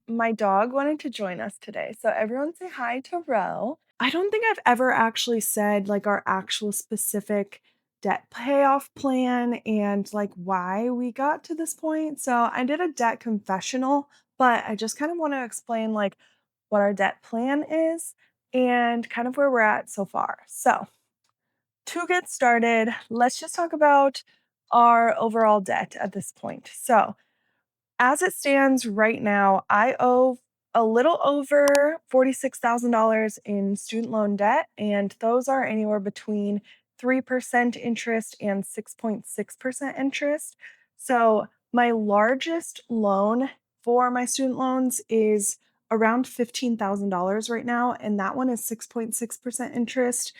My dog wanted to join us today. So everyone say hi to Ro. I don't think I've ever actually said like our actual specific debt payoff plan and like why we got to this point. So I did a debt confessional, but I just kind of want to explain like what our debt plan is and kind of where we're at so far. So to get started, let's just talk about our overall debt at this point. So as it stands right now, I owe a little over $46,000 in student loan debt, and those are anywhere between 3% interest and 6.6% interest. So, my largest loan for my student loans is around $15,000 right now, and that one is 6.6% interest.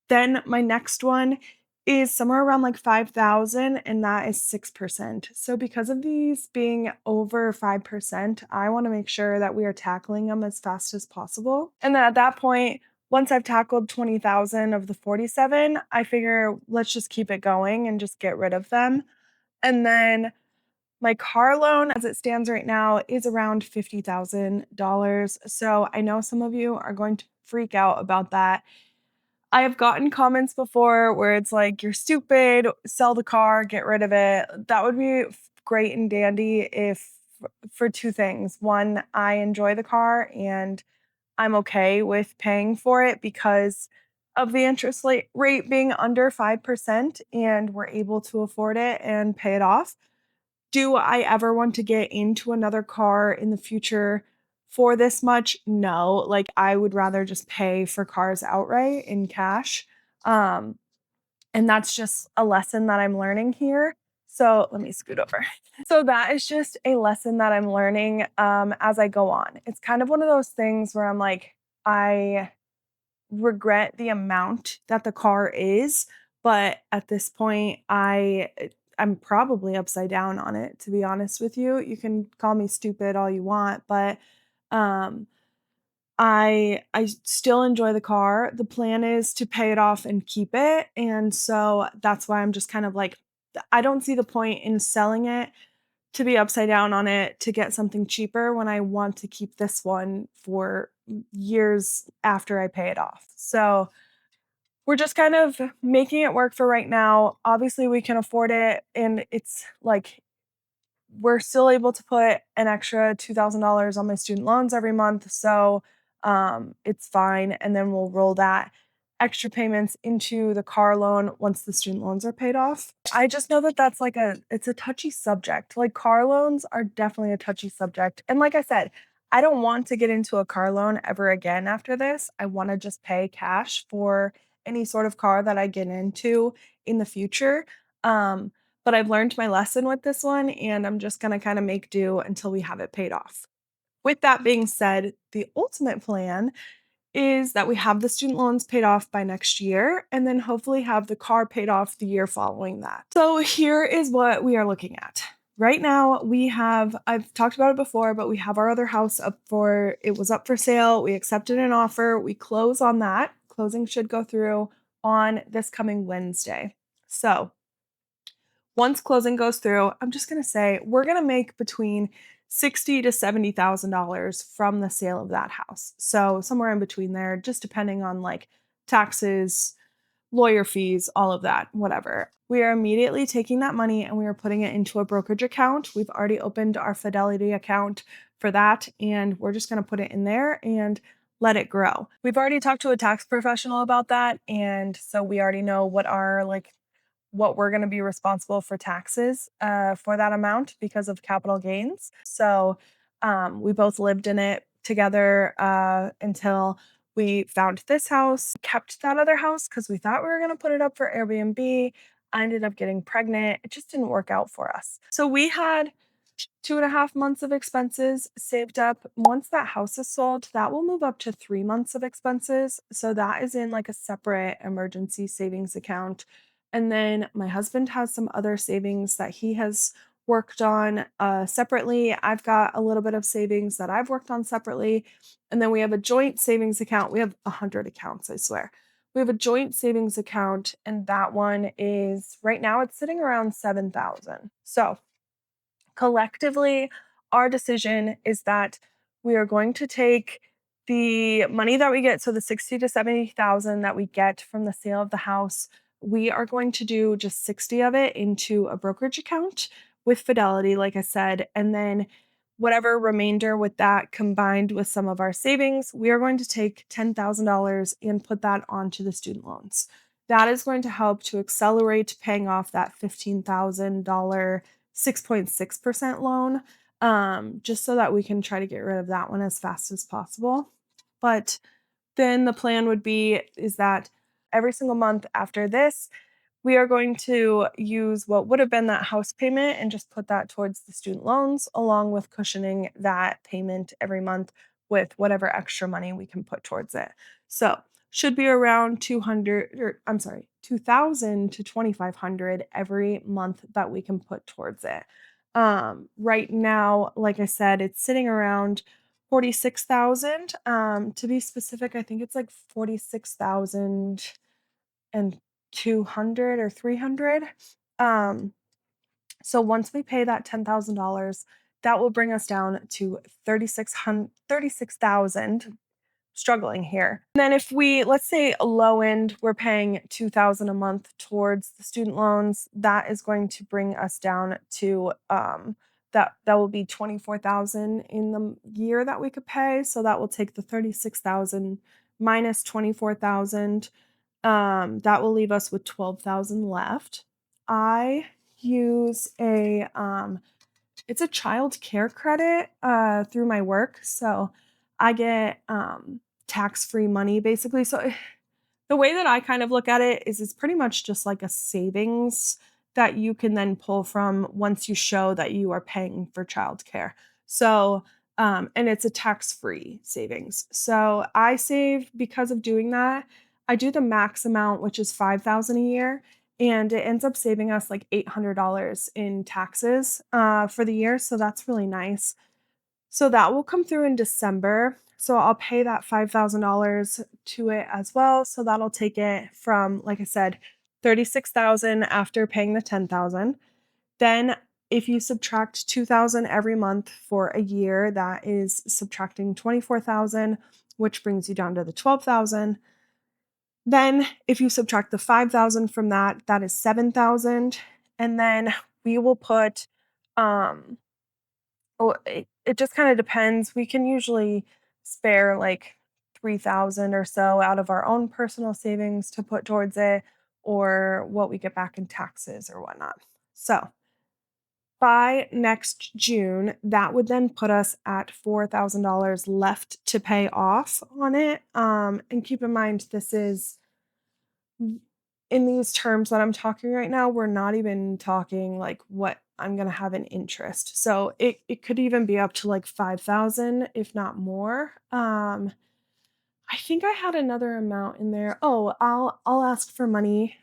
Then my next one is somewhere around like 5,000 and that is 6%. So because of these being over 5%, I want to make sure that we are tackling them as fast as possible. And then at that point, once I've tackled 20,000 of the 47, I figure let's just keep it going and just get rid of them. And then my car loan as it stands right now is around $50,000. So I know some of you are going to freak out about that. I have gotten comments before where it's like, "You're stupid, sell the car, get rid of it." That would be great and dandy if for 2 things. 1, I enjoy the car and I'm okay with paying for it because of the interest rate being under 5% and we're able to afford it and pay it off. Do I ever want to get into another car in the future for this much? No. Like, I would rather just pay for cars outright in cash. Um, and that's just a lesson that I'm learning here. So let me scoot over. So that is just a lesson that I'm learning as I go on. It's kind of one of those things where I'm like, I regret the amount that the car is, but at this point, I'm probably upside down on it, to be honest with you. You can call me stupid all you want, but um I still enjoy the car. The plan is to pay it off and keep it. And so that's why I'm just kind of like I don't see the point in selling it to be upside down on it to get something cheaper when I want to keep this one for years after I pay it off. So we're just kind of making it work for right now. Obviously, we can afford it, and it's like we're still able to put an extra $2,000 on my student loans every month, so, it's fine, and then we'll roll that extra payments into the car loan once the student loans are paid off. I just know that that's like it's a touchy subject, like, car loans are definitely a touchy subject, and like I said, I don't want to get into a car loan ever again after this. I wanna just pay cash for any sort of car that I get into in the future, um, but I've learned my lesson with this one, and I'm just gonna kinda make do until we have it paid off. With that being said, the ultimate plan is that we have the student loans paid off by next year and then hopefully have the car paid off the year following that. So here is what we are looking at. Right now, I've talked about it before, but we have our other house it was up for sale. We accepted an offer. We close on that. Closing should go through on this coming Wednesday. So once closing goes through, I'm just gonna say we're gonna make between $60 to $70,000 from the sale of that house. So somewhere in between there, just depending on like taxes, lawyer fees, all of that, whatever. We are immediately taking that money and we are putting it into a brokerage account. We've already opened our Fidelity account for that, and we're just gonna put it in there and let it grow. We've already talked to a tax professional about that, and so we already know what we're going to be responsible for taxes for that amount because of capital gains. So we both lived in it together until we found this house, kept that other house because we thought we were going to put it up for Airbnb. I ended up getting pregnant. It just didn't work out for us. So we had 2.5 months of expenses saved up. Once that house is sold, that will move up to 3 months of expenses. So that is in like a separate emergency savings account. And then my husband has some other savings that he has worked on separately. I've got a little bit of savings that I've worked on separately. And then we have a joint savings account. We have 100 accounts, I swear. We have a joint savings account, and that one is right now it's sitting around 7,000. So collectively, our decision is that we are going to take the money that we get, so the 60 to 70,000 that we get from the sale of the house, we are going to do just 60 of it into a brokerage account with Fidelity, like I said, and then whatever remainder with that combined with some of our savings, we are going to take $10,000 and put that onto the student loans. That is going to help to accelerate paying off that $15,000 6.6% loan, just so that we can try to get rid of that one as fast as possible. But then the plan would be is that every single month after this, we are going to use what would have been that house payment and just put that towards the student loans, along with cushioning that payment every month with whatever extra money we can put towards it. So should be around 200, or I'm sorry, 2,000 to 2,500 every month that we can put towards it. Right now, like I said, it's sitting around 46,000. To be specific, I think it's like 46,000 and 200 or 300. Um, so once we pay that $10,000, that will bring us down to 36,000. Struggling here. And then if we, let's say low end, we're paying 2,000 a month towards the student loans, that is going to bring us down to that will be 24,000 in the year that we could pay. So that will take the 36,000 minus 24,000. That will leave us with 12,000 left. I use it's a child care credit through my work. So I get tax-free money basically. So the way that I kind of look at it is it's pretty much just like a savings that you can then pull from once you show that you are paying for childcare. So, and it's a tax-free savings. So I save because of doing that. I do the max amount, which is 5,000 a year, and it ends up saving us like $800 in taxes for the year. So that's really nice. So that will come through in December. So I'll pay that $5,000 to it as well. So that'll take it from, like I said, 36,000 after paying the 10,000. Then if you subtract 2,000 every month for a year, that is subtracting 24,000, which brings you down to the 12,000. Then if you subtract the 5,000 from that, that is 7,000. And then we will put oh, it just kinda depends. We can usually spare, like, 3,000 or so out of our own personal savings to put towards it, or what we get back in taxes or whatnot. So, by next June, that would then put us at $4,000 left to pay off on it, and keep in mind, this is in these terms that I'm talking right now, we're not even talking like what I'm gonna have in interest. So it could even be up to like 5,000, if not more. I think I had another amount in there. Oh, I'll ask for money.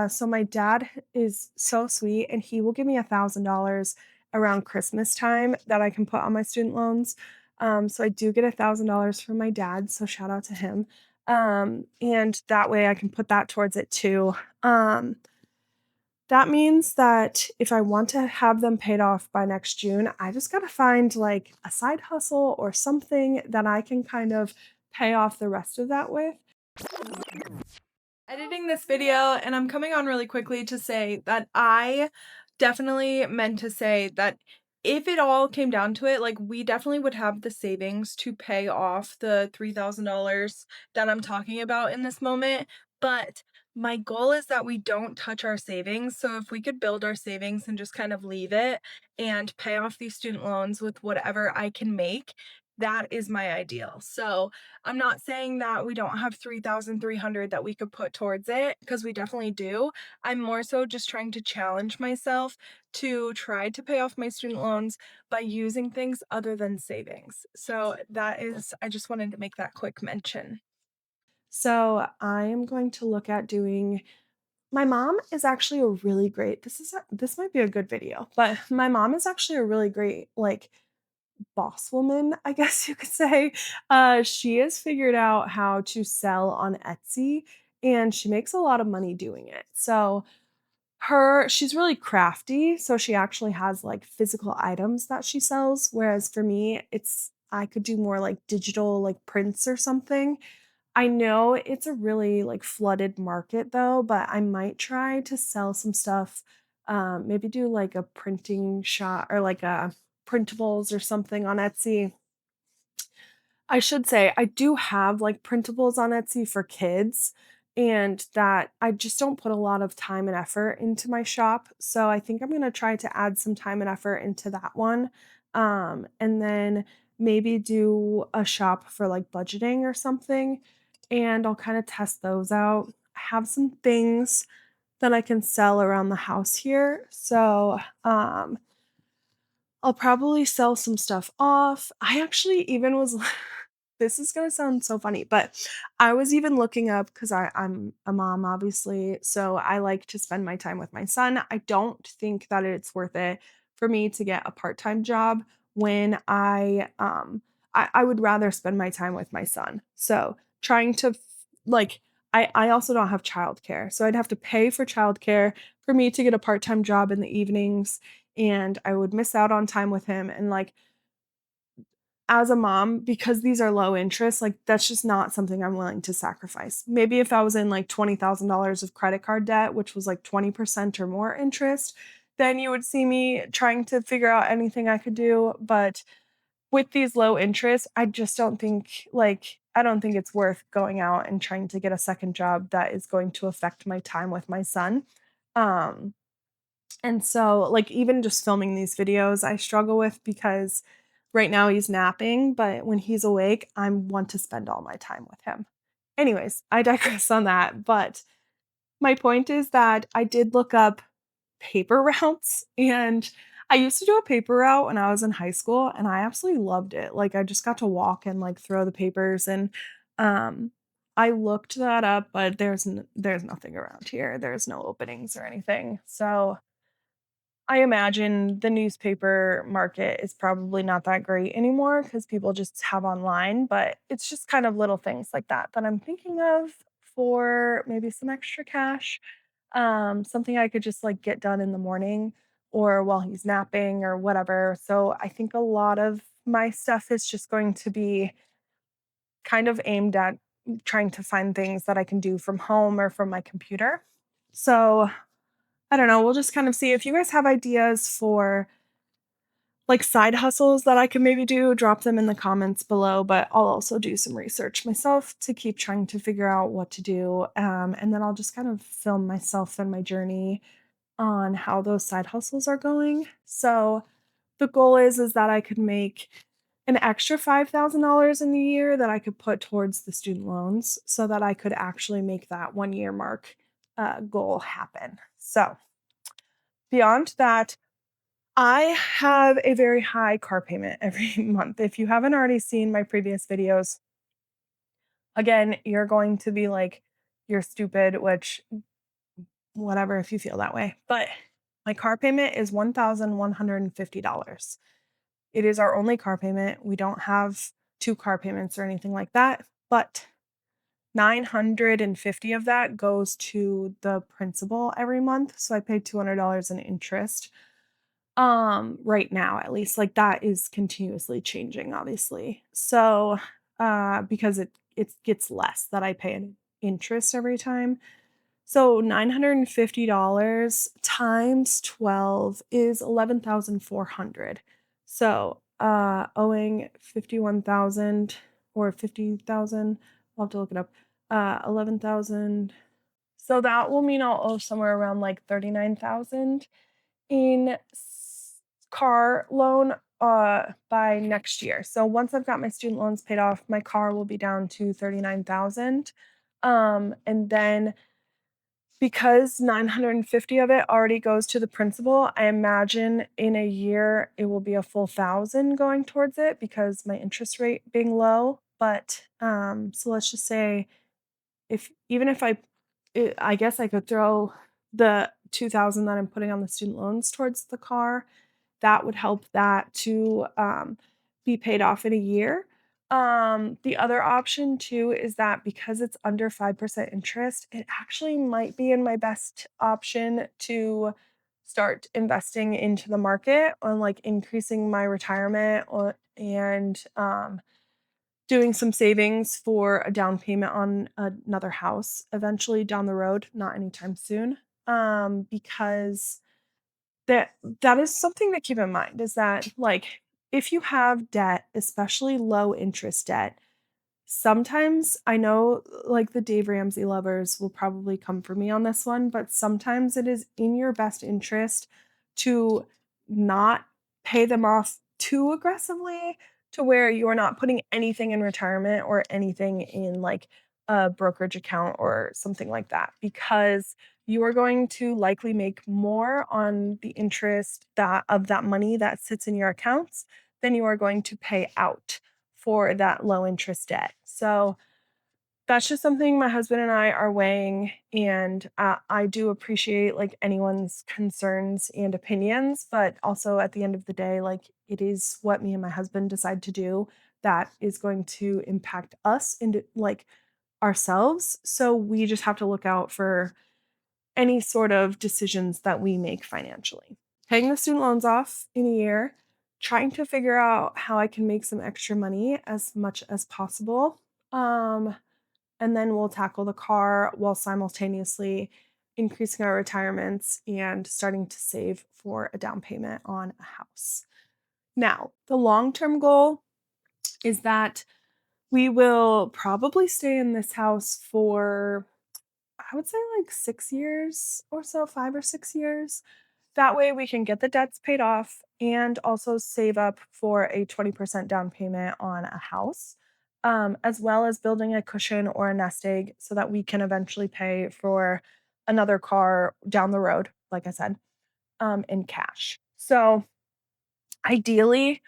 So my dad is so sweet, and he will give me $1,000 around Christmas time that I can put on my student loans. So I do get $1,000 from my dad. So shout out to him. And that way I can put that towards it too. Um, that means that if I want to have them paid off by next June, I just got to find like a side hustle or something that I can kind of pay off the rest of that with. Editing this video, and I'm coming on really quickly to say that I definitely meant to say that if it all came down to it, like we definitely would have the savings to pay off the $3,000 that I'm talking about in this moment. But my goal is that we don't touch our savings. So if we could build our savings and just kind of leave it and pay off these student loans with whatever I can make, that is my ideal. So I'm not saying that we don't have 3,300 that we could put towards it, because we definitely do. I'm more so just trying to challenge myself to try to pay off my student loans by using things other than savings. So that is, I just wanted to make that quick mention. So I am going to look at doing my mom is actually a really great this might be a good video, but my mom is actually a really great like boss woman, I guess you could say. She has figured out how to sell on Etsy, and she makes a lot of money doing it. So She's really crafty, so she actually has, like, physical items that she sells, whereas for me, it's I could do more, like, digital, like, prints or something. I know it's a really, like, flooded market though, but I might try to sell some stuff, maybe do, like, a printing shop or, like, a printables or something on Etsy. I should say I do have, like, printables on Etsy for kids, and that I just don't put a lot of time and effort into my shop, so I think I'm gonna try to add some time and effort into that one, and then maybe do a shop for, like, budgeting or something, and I'll kinda test those out. I have some things that I can sell around the house here, so, I'll probably sell some stuff off. I actually even was this is gonna sound so funny, but I was even looking up because I'm a mom, obviously, so I like to spend my time with my son. I don't think that it's worth it for me to get a part-time job when I would rather spend my time with my son. So, trying to like, I also don't have childcare, so I'd have to pay for childcare for me to get a part-time job in the evenings, and I would miss out on time with him, and, like, as a mom, because these are low interest, like, that's just not something I'm willing to sacrifice. Maybe if I was in, like, $20,000 of credit card debt, which was, like, 20% or more interest, then you would see me trying to figure out anything I could do, but with these low interests, I just don't think, like, I don't think it's worth going out and trying to get a second job that is going to affect my time with my son. Um and so, like, even just filming these videos, I struggle with because right now he's napping, but when he's awake, I want to spend all my time with him. Anyways, I digress on that, but my point is that I did look up paper routes, and I used to do a paper route when I was in high school, and I absolutely loved it. Like, I just got to walk and, like, throw the papers, and, um, I looked that up, but there's nothing around here. There's no openings or anything, so I imagine the newspaper market is probably not that great anymore because people just have online, but it's just kind of little things like that that I'm thinking of for maybe some extra cash, something I could just, like, get done in the morning or while he's napping or whatever. So I think a lot of my stuff is just going to be kind of aimed at trying to find things that I can do from home or from my computer. So I don't know, we'll just kind of see. If you guys have ideas for, like, side hustles that I can maybe do, drop them in the comments below, but I'll also do some research myself to keep trying to figure out what to do, and then I'll just kind of film myself and my journey on how those side hustles are going. So, the goal is that I could make an extra $5,000 in the year that I could put towards the student loans so that I could actually make that 1-year mark, goal happen. So, beyond that, I have a very high car payment every month. If you haven't already seen my previous videos, again, you're going to be like, "You're stupid," which whatever if you feel that way. But my car payment is $1,150. It is our only car payment. We don't have 2 car payments or anything like that, but 950 of that goes to the principal every month, so I pay $200 in interest. Right now, at least, like, that is continuously changing, obviously. So, because it gets less that I pay in interest every time. So $950 times 12 is 11,400. So, owing 51,000 or 50,000, I'll have to look it up. 11,000. So that will mean I'll owe somewhere around like 39,000 in car loan by next year. So once I've got my student loans paid off, my car will be down to 39,000. And then because 950 of it already goes to the principal, I imagine in a year it will be a full 1,000 going towards it because my interest rate being low. But so let's just say if even if I guess I could throw the 2,000 that I'm putting on the student loans towards the car, that would help that to, be paid off in a year. The other option too is that because it's under 5% interest, it actually might be in my best option to start investing into the market on like increasing my retirement or and doing some savings for a down payment on another house eventually down the road, not anytime soon. Because that that is something to keep in mind is that like if you have debt, especially low interest debt, sometimes I know, like, the Dave Ramsey lovers will probably come for me on this one, but sometimes it is in your best interest to not pay them off too aggressively to where you're not putting anything in retirement or anything in, like, a brokerage account or something like that, because you are going to likely make more on the interest that of that money that sits in your accounts than you are going to pay out for that low interest debt. So that's just something my husband and I are weighing, and I do appreciate like anyone's concerns and opinions, but also at the end of the day, like it is what me and my husband decide to do that is going to impact us into like ourselves. So we just have to look out for any sort of decisions that we make financially. Paying the student loans off in a year, trying to figure out how I can make some extra money as much as possible. Um, and then we'll tackle the car while simultaneously increasing our retirements and starting to save for a down payment on a house. Now, the long term goal is that we will probably stay in this house for, I would say, like 6 years or so, 5 or 6 years. That way we can get the debts paid off and also save up for a 20% down payment on a house, as well as building a cushion or a nest egg so that we can eventually pay for another car down the road, like I said, in cash. So ideally,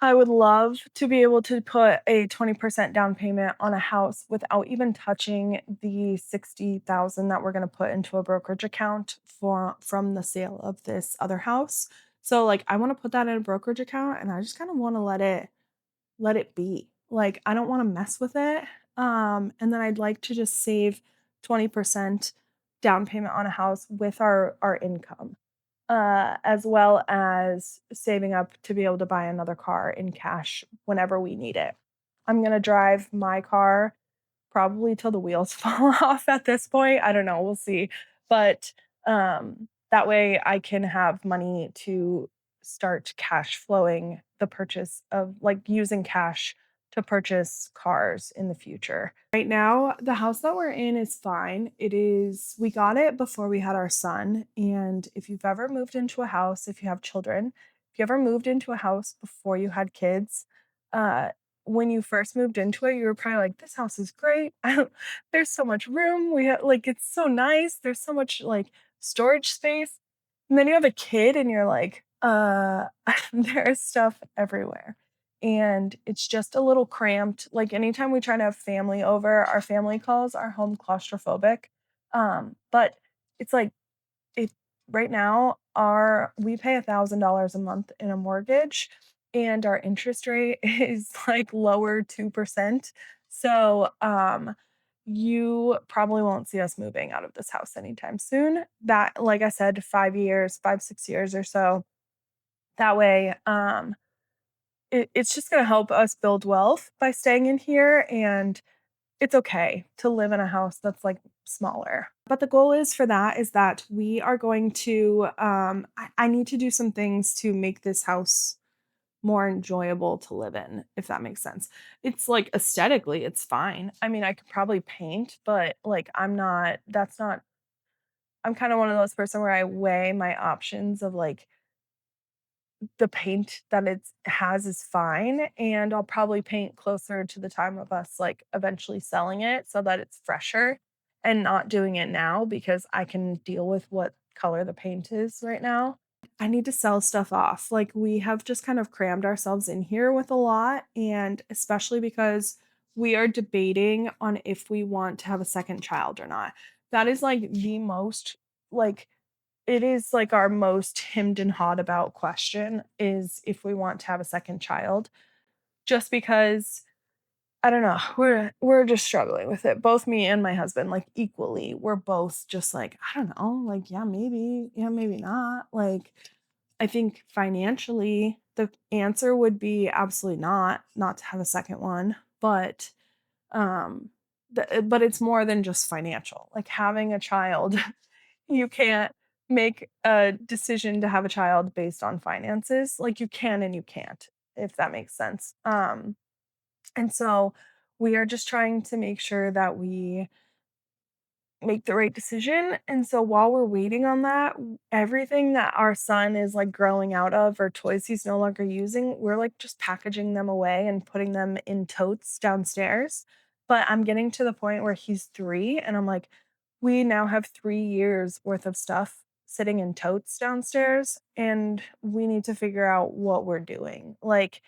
I would love to be able to put a 20% down payment on a house without even touching the 60,000 that we're gonna put into a brokerage account for from the sale of this other house. So, like, I wanna put that in a brokerage account, and I just kinda wanna let it be. Like, I don't wanna mess with it, and then I'd like to just save 20% down payment on a house with our income, as well as saving up to be able to buy another car in cash whenever we need it. I'm gonna drive my car probably till the wheels fall off at this point. I don't know, we'll see. But, that way I can have money to start cash flowing the purchase of like, using cash to purchase cars in the future. Right now, the house that we're in is fine. We got it before we had our son, and if you've ever moved into a house, if you have children, if you ever moved into a house before you had kids, uh, when you first moved into it, you were probably like, "This house is great. There's so much room. We have like, it's so nice. There's so much, like, storage space." And then you have a kid and you're like, there's stuff everywhere. And it's just a little cramped. Like, anytime we try to have family over, our family calls our home claustrophobic. But it's like it right now, our we pay $1,000 a month in a mortgage, and our interest rate is, like, lower 2%. So, you probably won't see us moving out of this house anytime soon. That, like I said, 5 years, 5, 6 years or so. That way, it's just gonna help us build wealth by staying in here, and it's okay to live in a house that's, like, smaller. But the goal is for that is that we are going to, I need to do some things to make this house more enjoyable to live in, if that makes sense. It's, like, aesthetically, it's fine. I mean, I could probably paint, but, like, I'm kinda one of those person where I weigh my options of, like, the paint that it has is fine, and I'll probably paint closer to the time of us, like, eventually selling it so that it's fresher and not doing it now because I can deal with what color the paint is right now. I need to sell stuff off. Like, we have just kind of crammed ourselves in here with a lot, and especially because we are debating on if we want to have a second child or not. That is, like, the most, like, it is, like, our most hemmed and hawed about question is if we want to have a second child, just because I don't know, we're just struggling with it. Both me and my husband, like, equally. We're both just like, I don't know, like, yeah, maybe not. Like, I think financially, the answer would be absolutely not to have a second one, but, um, but it's more than just financial. Like, having a child, you can't make a decision to have a child based on finances. Like, you can and you can't, if that makes sense. And so we are just trying to make sure that we make the right decision. And so while we're waiting on that, everything that our son is like growing out of or toys he's no longer using, we're like just packaging them away and putting them in totes downstairs. But I'm getting to the point where he's 3 and I'm like, we now have 3 years worth of stuff sitting in totes downstairs and we need to figure out what we're doing. Like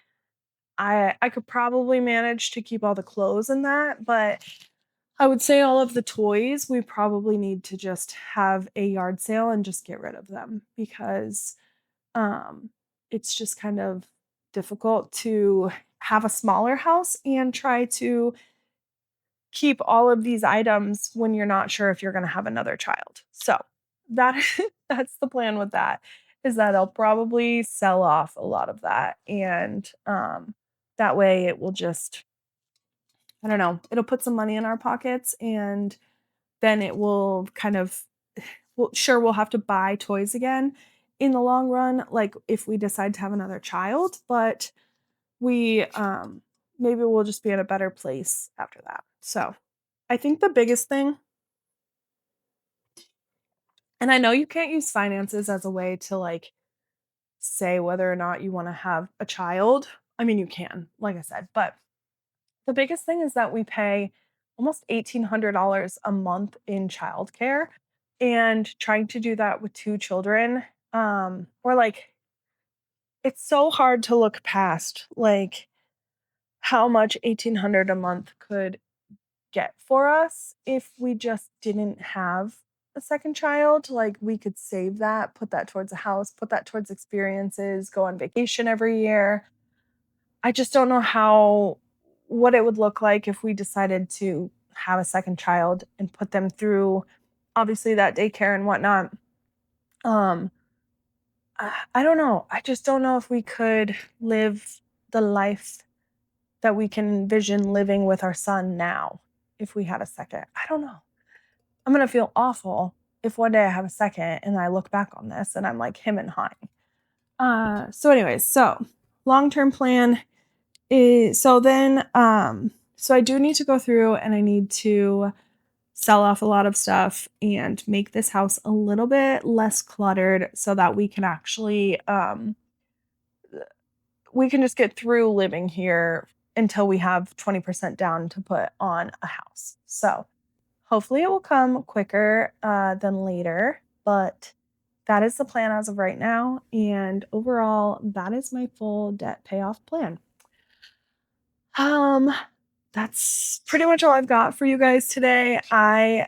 I could probably manage to keep all the clothes in that, but I would say all of the toys, we probably need to just have a yard sale and just get rid of them because, um, it's just kind of difficult to have a smaller house and try to keep all of these items when you're not sure if you're gonna have another child. So, that that's the plan with that, is that I'll probably sell off a lot of that, and, that way it will just I don't know, it'll put some money in our pockets, and then it will kind of well, sure, we'll have to buy toys again in the long run, like, if we decide to have another child, but we, maybe we'll just be in a better place after that. So, I think the biggest thing and I know you can't use finances as a way to, like, say whether or not you wanna have a child. I mean, you can, like I said, but the biggest thing is that we pay almost $1,800 a month in childcare, and trying to do that with 2 children, or, like it's so hard to look past, like, how much 1,800 a month could get for us if we just didn't have a second child. Like, we could save that, put that towards a house, put that towards experiences, go on vacation every year. I just don't know how what it would look like if we decided to have a second child and put them through, obviously, that daycare and whatnot. Um, I don't know. I just don't know if we could live the life that we can envision living with our son now if we had a second. I don't know. I'm gonna feel awful if one day I have a second and I look back on this and I'm like him and hawing. So anyways, so long-term plan is so I do need to go through and I need to sell off a lot of stuff and make this house a little bit less cluttered so that we can just get through living here until we have 20% down to put on a house. So hopefully it will come quicker than later, but that is the plan as of right now. And overall, that is my full debt payoff plan. Um, that's pretty much all I've got for you guys today. I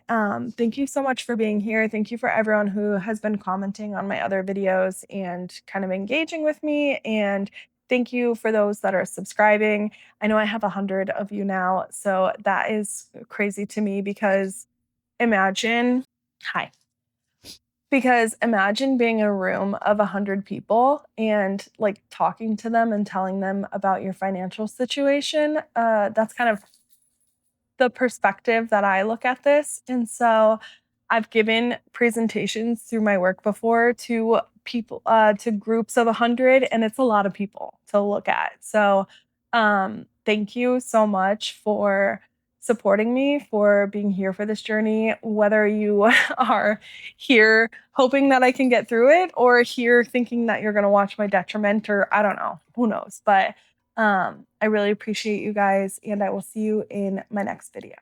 thank you so much for being here. Thank you for everyone who has been commenting on my other videos and kind of engaging with me. And thank you for those that are subscribing. I know I have 100 of you now, so that is crazy to me because imagine hi. Because imagine being in a room of 100 people and, like, talking to them and telling them about your financial situation. That's kind of the perspective that I look at this. And so I've given presentations through my work before to people, to groups of 100, and it's a lot of people to look at. So, thank you so much for supporting me, for being here for this journey, whether you are here hoping that I can get through it or here thinking that you're going to watch my detriment or I don't know, who knows. But I really appreciate you guys, and I will see you in my next video.